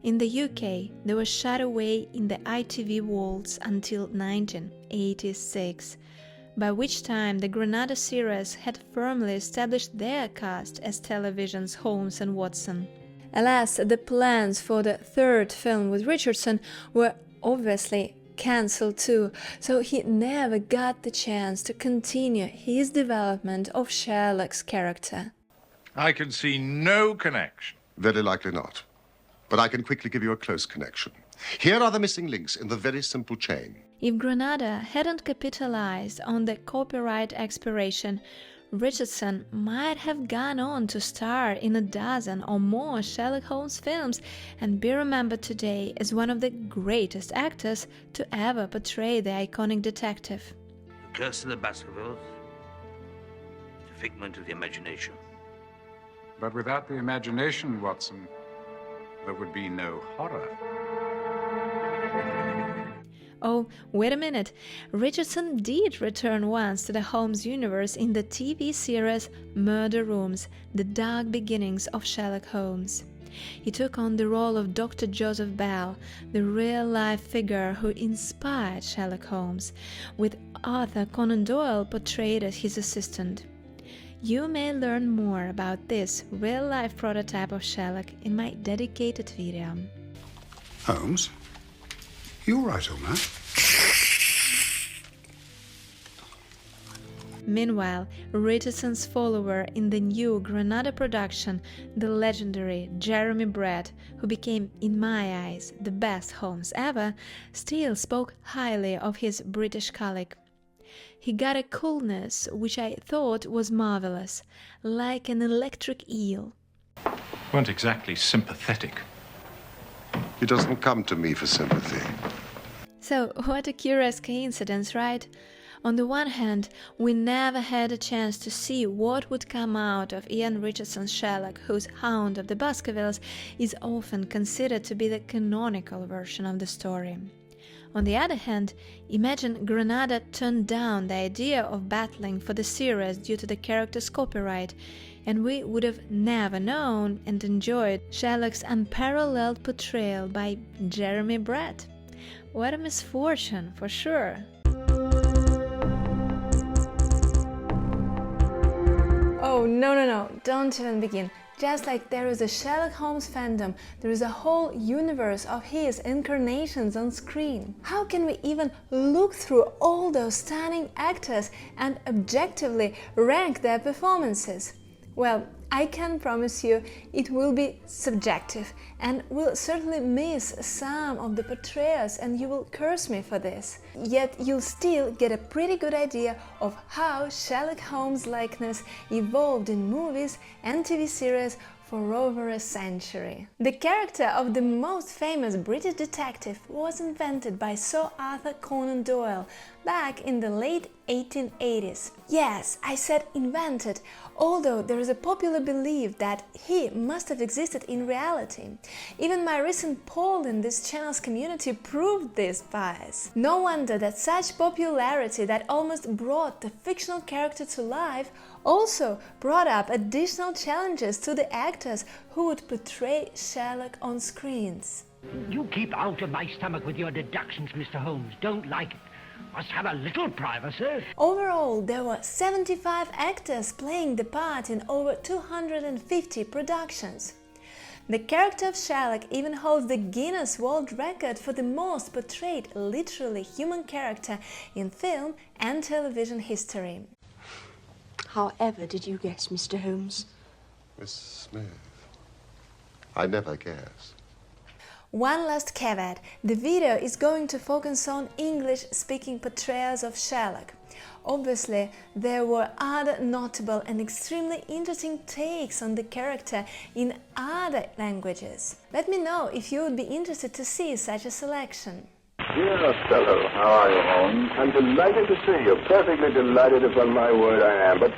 In the UK, they were shut away in the ITV vaults until 1986, by which time the Granada series had firmly established their cast as television's Holmes and Watson. Alas, the plans for the 3rd film with Richardson were obviously cancelled too, so he never got the chance to continue his development of Sherlock's character. I can see no connection. Very likely not. But I can quickly give you a close connection. Here are the missing links in the very simple chain. If Granada hadn't capitalized on the copyright expiration, Richardson might have gone on to star in a dozen or more Sherlock Holmes films and be remembered today as one of the greatest actors to ever portray the iconic detective. The Curse of the Baskervilles is a figment of the imagination. But without the imagination, Watson, there would be no horror. Oh, wait a minute. Richardson did return once to the Holmes universe in the TV series Murder Rooms, The Dark Beginnings of Sherlock Holmes. He took on the role of Dr. Joseph Bell, the real-life figure who inspired Sherlock Holmes, with Arthur Conan Doyle portrayed as his assistant. You may learn more about this real-life prototype of Sherlock in my dedicated video. Holmes? You all right, old man? Meanwhile, Richardson's follower in the new Granada production, the legendary Jeremy Brett, who became, in my eyes, the best Holmes ever, still spoke highly of his British colleague. He got a coolness which I thought was marvelous, like an electric eel. Weren't exactly sympathetic. He doesn't come to me for sympathy. So, what a curious coincidence, right? On the one hand, we never had a chance to see what would come out of Ian Richardson's Sherlock, whose Hound of the Baskervilles is often considered to be the canonical version of the story. On the other hand, imagine Granada turned down the idea of battling for the series due to the character's copyright, and we would have never known and enjoyed Sherlock's unparalleled portrayal by Jeremy Brett. What a misfortune, for sure! Oh, no, don't even begin. Just like there is a Sherlock Holmes fandom, there is a whole universe of his incarnations on screen. How can we even look through all those stunning actors and objectively rank their performances? Well, I can promise you it will be subjective and will certainly miss some of the portrayals, and you will curse me for this. Yet you'll still get a pretty good idea of how Sherlock Holmes' likeness evolved in movies and TV series for over a century. The character of the most famous British detective was invented by Sir Arthur Conan Doyle back in the late 1880s. Yes, I said invented, although there is a popular belief that he must have existed in reality. Even my recent poll in this channel's community proved this bias. No wonder that such popularity that almost brought the fictional character to life also brought up additional challenges to the actors who would portray Sherlock on screens. You keep out of my stomach with your deductions, Mr. Holmes. Don't like it. Must have a little privacy. Overall, there were 75 actors playing the part in over 250 productions. The character of Sherlock even holds the Guinness World Record for the most portrayed literally human character in film and television history. However did you guess, Mr. Holmes? Miss Smith, I never guess. One last caveat, the video is going to focus on English-speaking portrayals of Sherlock. Obviously, there were other notable and extremely interesting takes on the character in other languages. Let me know if you would be interested to see such a selection. Dear fellow, how are you, Holmes? I'm delighted to see you. Perfectly delighted, upon my word I am, but...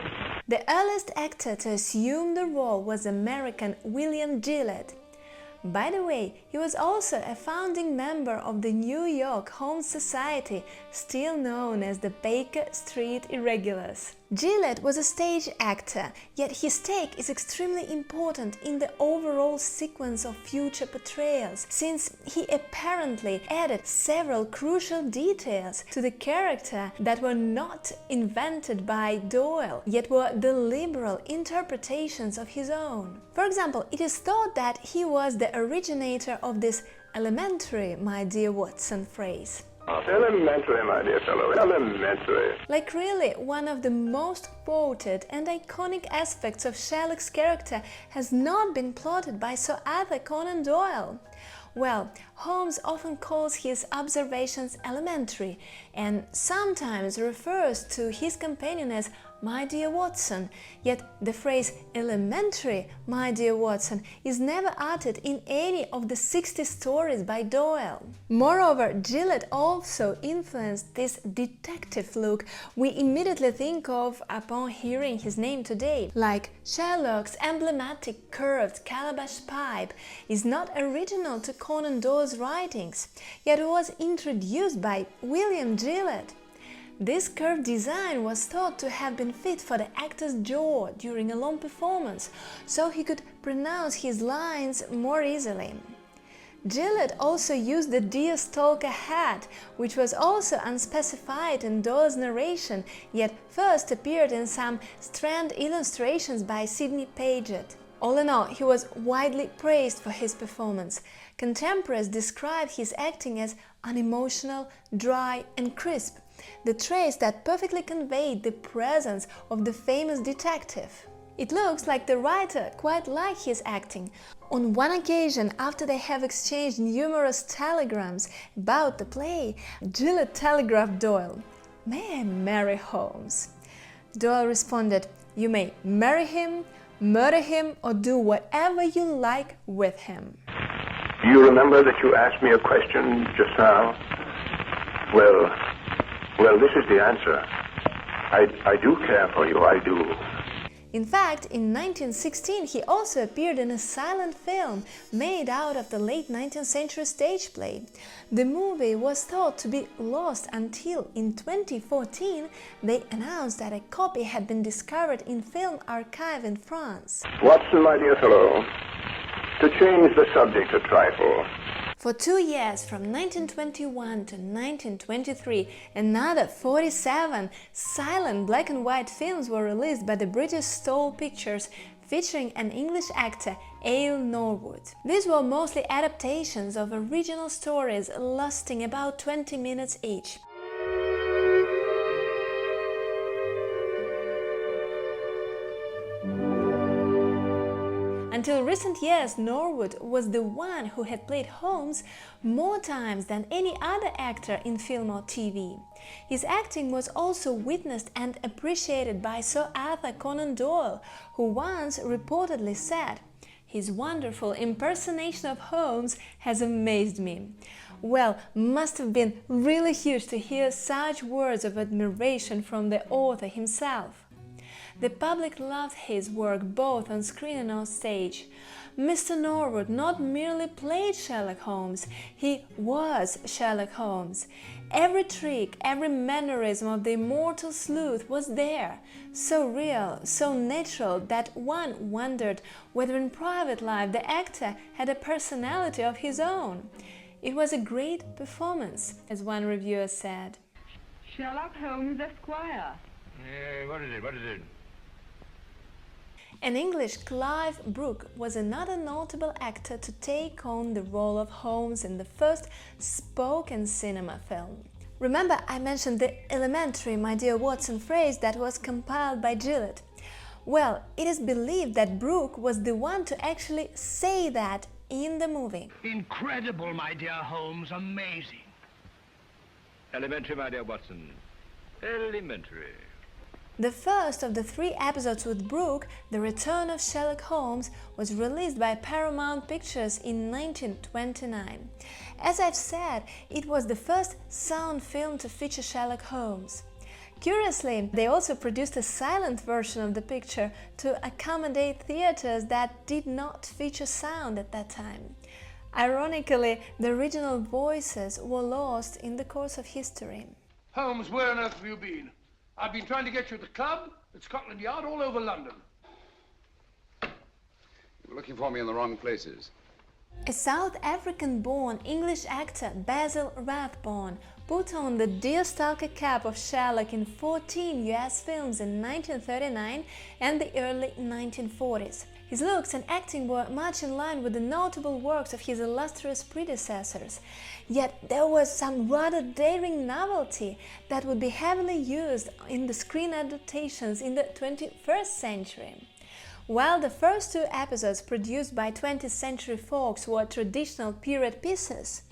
The earliest actor to assume the role was American William Gillett. By the way, he was also a founding member of the New York Holmes Society, still known as the Baker Street Irregulars. Gillett was a stage actor, yet his take is extremely important in the overall sequence of future portrayals, since he apparently added several crucial details to the character that were not invented by Doyle, yet were the liberal interpretations of his own. For example, it is thought that he was the originator of this "elementary, my dear Watson" phrase. Elementary, my dear fellow, elementary. Like really, one of the most quoted and iconic aspects of Sherlock's character has not been plotted by Sir Arthur Conan Doyle. Well, Holmes often calls his observations elementary and sometimes refers to his companion as "My dear Watson," yet the phrase "elementary, my dear Watson" is never uttered in any of the 60 stories by Doyle. Moreover, Gillett also influenced this detective look we immediately think of upon hearing his name today, like Sherlock's emblematic curved calabash pipe is not original to Conan Doyle's writings, yet was introduced by William Gillett. This curved design was thought to have been fit for the actor's jaw during a long performance, so he could pronounce his lines more easily. Gillett also used the deerstalker hat, which was also unspecified in Doyle's narration, yet first appeared in some Strand illustrations by Sidney Paget. All in all, he was widely praised for his performance. Contemporaries described his acting as unemotional, dry and crisp, the traits that perfectly conveyed the presence of the famous detective. It looks like the writer quite liked his acting. On one occasion, after they have exchanged numerous telegrams about the play, Gillett telegraphed Doyle, "May I marry Holmes?" Doyle responded, "You may marry him, murder him, or do whatever you like with him." Do you remember that you asked me a question just now? Well, this is the answer. I do care for you, I do. In fact, in 1916 he also appeared in a silent film made out of the late 19th century stage play. The movie was thought to be lost until in 2014 they announced that a copy had been discovered in film archive in France. Watson, my dear fellow, to change the subject a trifle. For 2 years, from 1921 to 1923, another 47 silent black and white films were released by the British Stoll Pictures, featuring an English actor, Ale Norwood. These were mostly adaptations of original stories lasting about 20 minutes each. Until recent years, Norwood was the one who had played Holmes more times than any other actor in film or TV. His acting was also witnessed and appreciated by Sir Arthur Conan Doyle, who once reportedly said, "His wonderful impersonation of Holmes has amazed me." Well, must have been really huge to hear such words of admiration from the author himself. The public loved his work both on screen and on stage. Mr. Norwood not merely played Sherlock Holmes, he was Sherlock Holmes. Every trick, every mannerism of the immortal sleuth was there, so real, so natural that one wondered whether in private life the actor had a personality of his own. It was a great performance, as one reviewer said. Sherlock Holmes, Esquire. What is it? In English, Clive Brook was another notable actor to take on the role of Holmes in the first spoken cinema film. Remember, I mentioned the elementary "my dear Watson" phrase that was compiled by Gillett? Well, it is believed that Brook was the one to actually say that in the movie. Incredible, my dear Holmes, amazing. Elementary, my dear Watson. Elementary. The first of the 3 episodes with Brook, The Return of Sherlock Holmes, was released by Paramount Pictures in 1929. As I've said, it was the first sound film to feature Sherlock Holmes. Curiously, they also produced a silent version of the picture to accommodate theaters that did not feature sound at that time. Ironically, the original voices were lost in the course of history. Holmes, where on earth have you been? I've been trying to get you at the club, at Scotland Yard, all over London. You were looking for me in the wrong places. A South African-born English actor, Basil Rathbone, put on the deerstalker cap of Sherlock in 14 US films in 1939 and the early 1940s. His looks and acting were much in line with the notable works of his illustrious predecessors. Yet there was some rather daring novelty that would be heavily used in the screen adaptations in the 21st century. While the first 2 episodes produced by 20th Century Fox were traditional period pieces,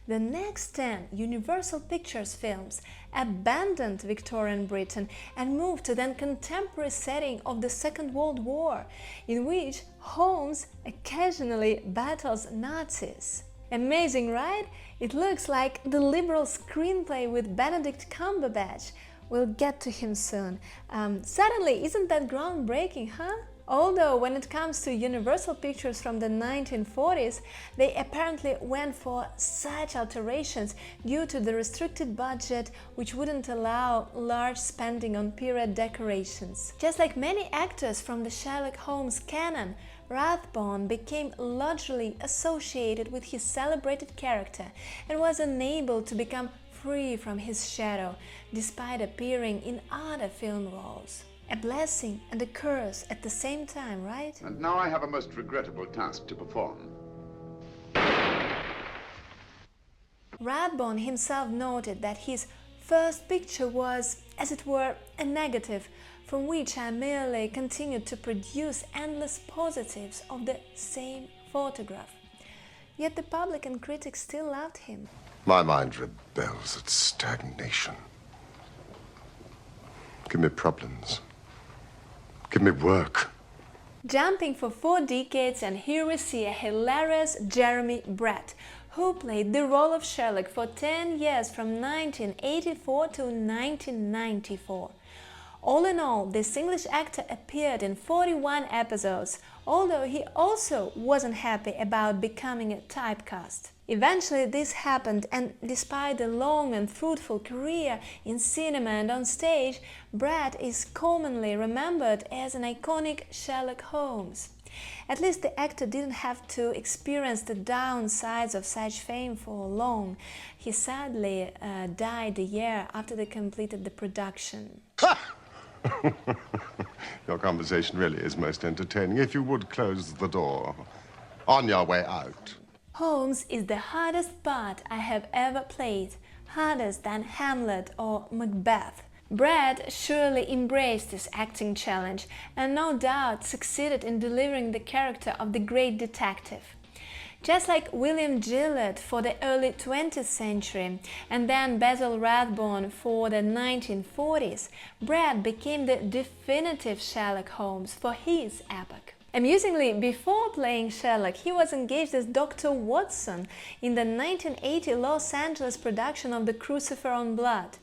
the next 10 Universal Pictures films abandoned Victorian Britain and moved to the contemporary setting of the Second World War, in which Holmes occasionally battles Nazis. Amazing, right? It looks like the liberal screenplay with Benedict Cumberbatch. We'll get to him soon. Suddenly, isn't that groundbreaking, huh? Although when it comes to Universal Pictures from the 1940s, they apparently went for such alterations due to the restricted budget, which wouldn't allow large spending on period decorations. Just like many actors from the Sherlock Holmes canon, Rathbone became largely associated with his celebrated character and was unable to become free from his shadow, despite appearing in other film roles. A blessing and a curse at the same time, right? And now I have a most regrettable task to perform. Rathbone himself noted that his first picture was, as it were, a negative, from which I merely continued to produce endless positives of the same photograph. Yet the public and critics still loved him. My mind rebels at stagnation. Give me problems. Give me work. Jumping for 4 decades, and here we see a hilarious Jeremy Brett, who played the role of Sherlock for 10 years from 1984 to 1994. All in all, this English actor appeared in 41 episodes, although he also wasn't happy about becoming a typecast. Eventually this happened, and despite a long and fruitful career in cinema and on stage, Brett is commonly remembered as an iconic Sherlock Holmes. At least the actor didn't have to experience the downsides of such fame for long. He sadly died a year after they completed the production. Your conversation really is most entertaining. If you would close the door on your way out. Holmes is the hardest part I have ever played, harder than Hamlet or Macbeth. Brett surely embraced this acting challenge and no doubt succeeded in delivering the character of the great detective. Just like William Gillett for the early 20th century and then Basil Rathbone for the 1940s, Brett became the definitive Sherlock Holmes for his epoch. Amusingly, before playing Sherlock, he was engaged as Dr. Watson in the 1980 Los Angeles production of The Crucifer on Blood.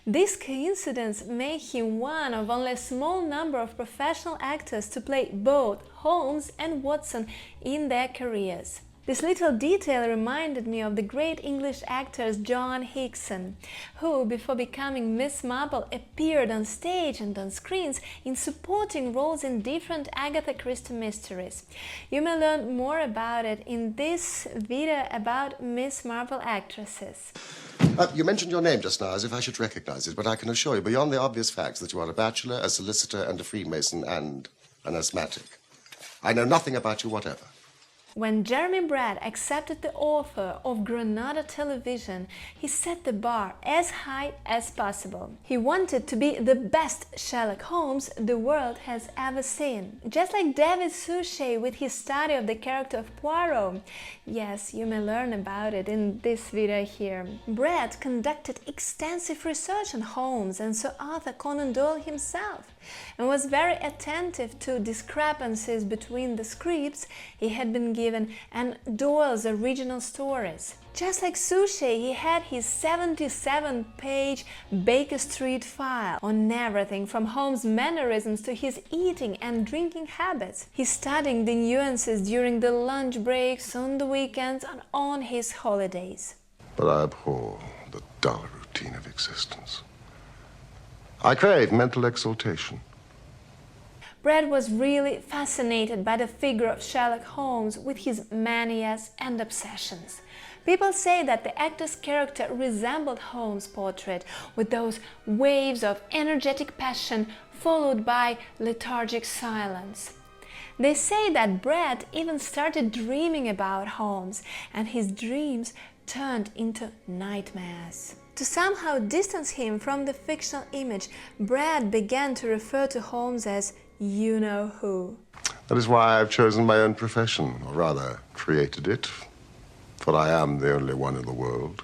This coincidence made him one of only a small number of professional actors to play both Holmes and Watson in their careers. This little detail reminded me of the great English actors John Hickson, who, before becoming Miss Marple, appeared on stage and on screens in supporting roles in different Agatha Christie mysteries. You may learn more about it in this video about Miss Marple actresses. You mentioned your name just now as if I should recognize it, but I can assure you, beyond the obvious facts, that you are a bachelor, a solicitor, and a Freemason, and an asthmatic. I know nothing about you whatever. When Jeremy Brett accepted the offer of Granada Television, he set the bar as high as possible. He wanted to be the best Sherlock Holmes the world has ever seen. Just like David Suchet with his study of the character of Poirot. Yes, you may learn about it in this video here. Brett conducted extensive research on Holmes and Sir Arthur Conan Doyle himself, and was very attentive to discrepancies between the scripts he had been given and Doyle's original stories. Just like Suchet, he had his 77-page Baker Street file on everything from Holmes' mannerisms to his eating and drinking habits. He studied the nuances during the lunch breaks, on the weekends, and on his holidays. But I abhor the dull routine of existence. I crave mental exaltation. Brett was really fascinated by the figure of Sherlock Holmes with his manias and obsessions. People say that the actor's character resembled Holmes' portrait, with those waves of energetic passion followed by lethargic silence. They say that Brett even started dreaming about Holmes, and his dreams turned into nightmares. To somehow distance him from the fictional image, Brett began to refer to Holmes as you-know-who. That is why I've chosen my own profession, or rather, created it. For I am the only one in the world.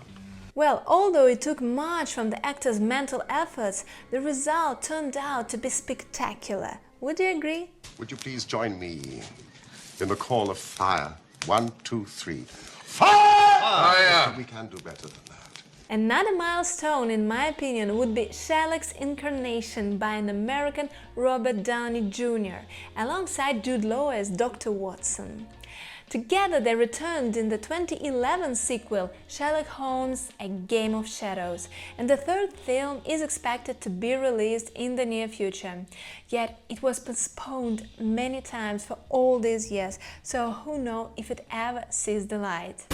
Well, although it took much from the actor's mental efforts, the result turned out to be spectacular. Would you agree? Would you please join me in the call of fire? 1, 2, 3. Fire! Fire! We can do better than that. Another milestone, in my opinion, would be Sherlock's incarnation by an American Robert Downey Jr. alongside Jude Law as Dr. Watson. Together they returned in the 2011 sequel, Sherlock Holmes, A Game of Shadows, and the third film is expected to be released in the near future. Yet it was postponed many times for all these years, so who knows if it ever sees the light.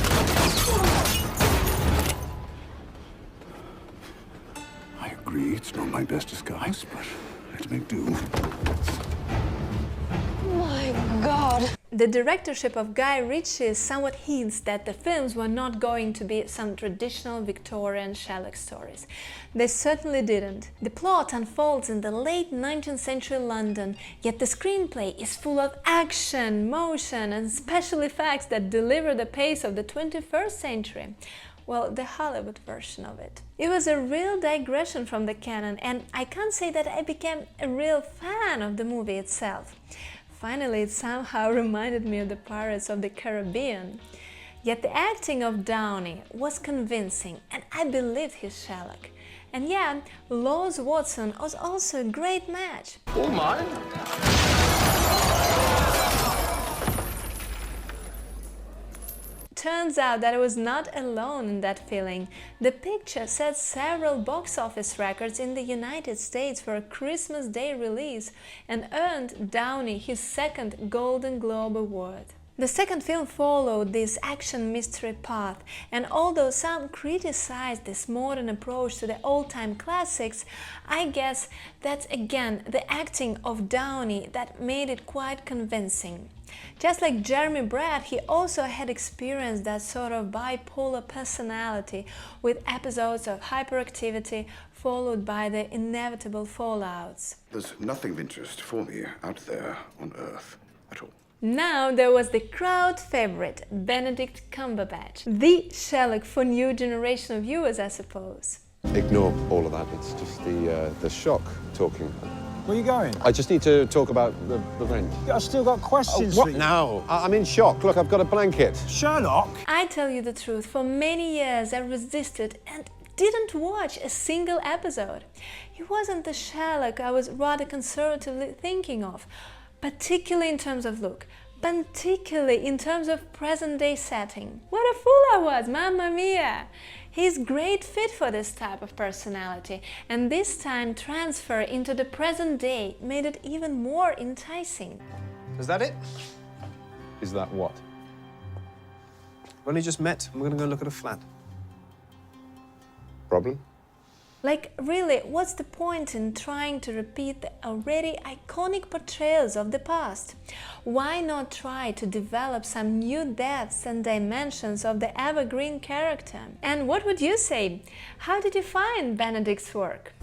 I agree, it's not my best disguise, but let's make do. My God! The directorship of Guy Ritchie somewhat hints that the films were not going to be some traditional Victorian Sherlock stories. They certainly didn't. The plot unfolds in the late 19th century London, yet the screenplay is full of action, motion and special effects that deliver the pace of the 21st century. Well, the Hollywood version of it. It was a real digression from the canon, and I can't say that I became a real fan of the movie itself. Finally, it somehow reminded me of the Pirates of the Caribbean. Yet the acting of Downey was convincing, and I believed his Sherlock. And yeah, Law's Watson was also a great match. All mine. Turns out that I was not alone in that feeling. The picture set several box office records in the United States for a Christmas Day release and earned Downey his second Golden Globe Award. The second film followed this action mystery path, and although some criticized this modern approach to the old-time classics, I guess that's again the acting of Downey that made it quite convincing. Just like Jeremy Brett, he also had experienced that sort of bipolar personality with episodes of hyperactivity followed by the inevitable fallouts. There's nothing of interest for me out there on Earth at all. Now there was the crowd favorite, Benedict Cumberbatch, the Sherlock for new generation of viewers, I suppose. Ignore all of that, it's just the shock talking. Where are you going? I just need to talk about the rent. I've still got questions what for you. now? I'm in shock. Look, I've got a blanket. Sherlock? I tell you the truth, for many years I resisted and didn't watch a single episode. He wasn't the Sherlock I was rather conservatively thinking of, particularly in terms of look, particularly in terms of present-day setting. What a fool I was, mamma mia! He's great fit for this type of personality, and this time transfer into the present day made it even more enticing. Is that it? Is that what? We only just met. We're going to go look at a flat. Problem? Like, really, what's the point in trying to repeat the already iconic portrayals of the past? Why not try to develop some new depths and dimensions of the evergreen character? And what would you say? How did you find Benedict's work?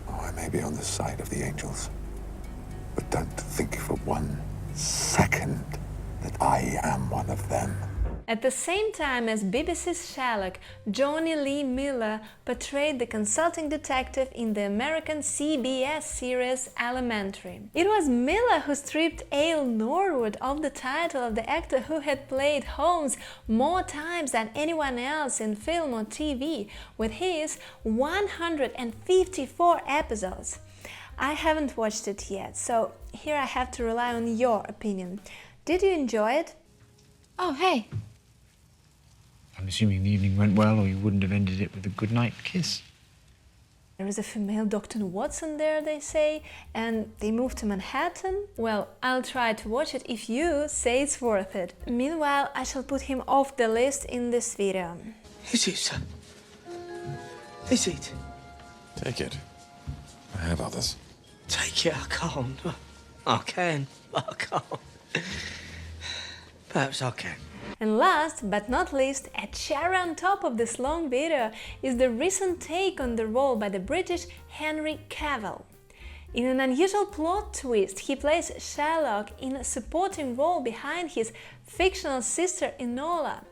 Oh, I may be on the side of the angels, but don't think for 1 second that I am one of them. At the same time as BBC's Sherlock, Johnny Lee Miller portrayed the consulting detective in the American CBS series Elementary. It was Miller who stripped Ale Norwood of the title of the actor who had played Holmes more times than anyone else in film or TV, with his 154 episodes. I haven't watched it yet, so here I have to rely on your opinion. Did you enjoy it? Oh, hey! I'm assuming the evening went well, or you wouldn't have ended it with a goodnight kiss. There is a female Dr. Watson there, they say, and they moved to Manhattan. Well, I'll try to watch it if you say it's worth it. Meanwhile, I shall put him off the list in this video. Is it, sir? Is it? Take it. I have others. Take it, I can't. I can, but I can't. Perhaps I can. And last but not least, a cherry on top of this long video is the recent take on the role by the British Henry Cavill. In an unusual plot twist, he plays Sherlock in a supporting role behind his fictional sister Enola.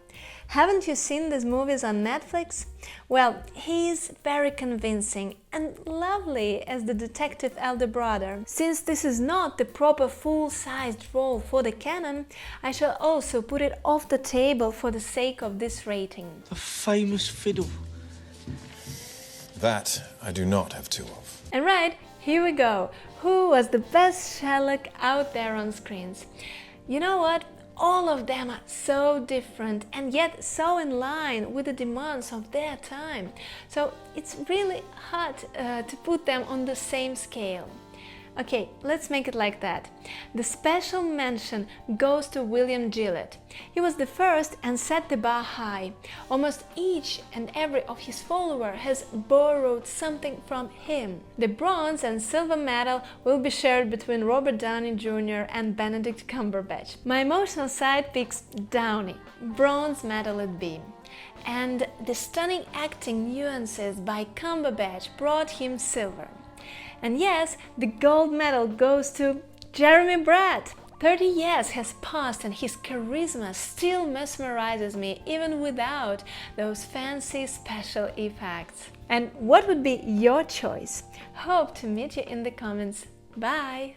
Haven't you seen these movies on Netflix? Well, he's very convincing and lovely as the detective elder brother. Since this is not the proper full-sized role for the canon, I shall also put it off the table for the sake of this rating. The famous fiddle. That I do not have two of. And right, here we go. Who was the best Sherlock out there on screens? You know what? All of them are so different and yet so in line with the demands of their time. So it's really hard to put them on the same scale. Okay, let's make it like that. The special mention goes to William Gillett. He was the first and set the bar high. Almost each and every of his followers has borrowed something from him. The bronze and silver medal will be shared between Robert Downey Jr. and Benedict Cumberbatch. My emotional side picks Downey. Bronze medal it be. And the stunning acting nuances by Cumberbatch brought him silver. And yes, the gold medal goes to Jeremy Brett. 30 years has passed and his charisma still mesmerizes me even without those fancy special effects. And what would be your choice? Hope to meet you in the comments. Bye!